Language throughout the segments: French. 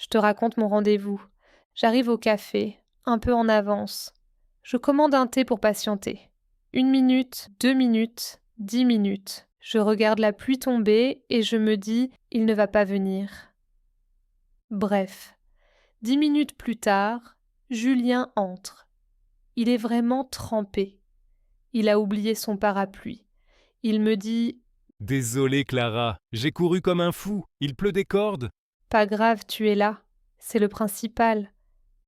te raconte mon rendez-vous. J'arrive au café, un peu en avance. Je commande un thé pour patienter. 1 minute, 2 minutes, 10 minutes. Je regarde la pluie tomber et je me dis, il ne va pas venir. Bref, 10 minutes plus tard, Julien entre. Il est vraiment trempé. Il a oublié son parapluie. Il me dit « Désolé Clara, j'ai couru comme un fou, il pleut des cordes. » « Pas grave, tu es là. C'est le principal. »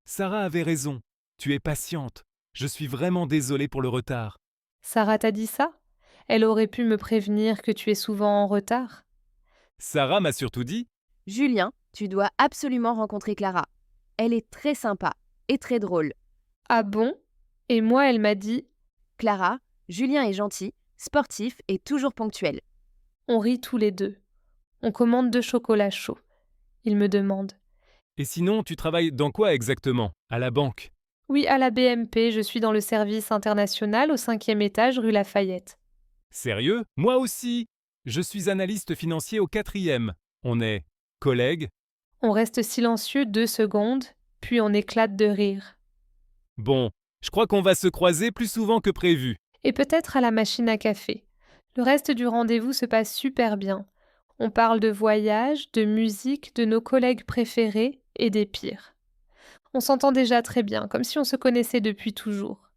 Sarah avait raison, tu es patiente. Je suis vraiment désolé pour le retard. Sarah t'a dit ça? Elle aurait pu me prévenir que tu es souvent en retard. Sarah m'a surtout dit « Julien, tu dois absolument rencontrer Clara. Elle est très sympa et très drôle. » Ah bon? Et moi, elle m'a dit « Clara, Julien est gentil, sportif et toujours ponctuel. » On rit tous les deux. On commande 2 chocolats chauds. Il me demande « Et sinon, tu travailles dans quoi exactement? À la banque ?» Oui, à la BMP, je suis dans le service international au 5e étage rue Lafayette. Sérieux? Moi aussi. Je suis analyste financier au 4e. On est collègues. On reste silencieux 2 secondes, puis on éclate de rire. Bon, je crois qu'on va se croiser plus souvent que prévu. Et peut-être à la machine à café. Le reste du rendez-vous se passe super bien. On parle de voyage, de musique, de nos collègues préférés et des pires. On s'entend déjà très bien, comme si on se connaissait depuis toujours.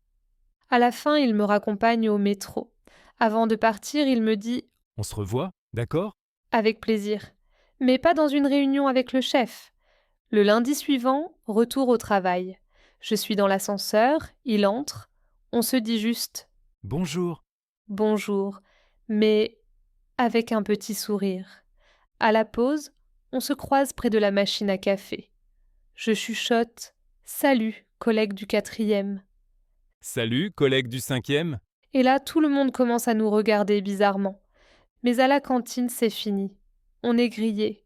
À la fin, il me raccompagne au métro. Avant de partir, il me dit On se revoit, d'accord? « Avec plaisir. Mais pas dans une réunion avec le chef. » Le lundi suivant, retour au travail. Je suis dans l'ascenseur, il entre. On se dit juste Bonjour. bonjour, mais avec un petit sourire. À la pause, on se croise près de la machine à café. Je chuchote « Salut, collègue du 4e ». Salut, collègue du 5e. Et là, tout le monde commence à nous regarder bizarrement. Mais à la cantine, c'est fini. On est grillés.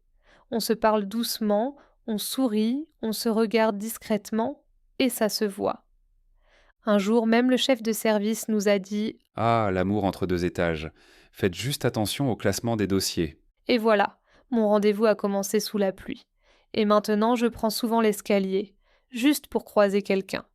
On se parle doucement, on sourit, on se regarde discrètement, et ça se voit. Un jour, même le chef de service nous a dit « Ah, l'amour entre 2 étages. Faites juste attention au classement des dossiers. » Et voilà, mon rendez-vous a commencé sous la pluie. Et maintenant, je prends souvent l'escalier, juste pour croiser quelqu'un.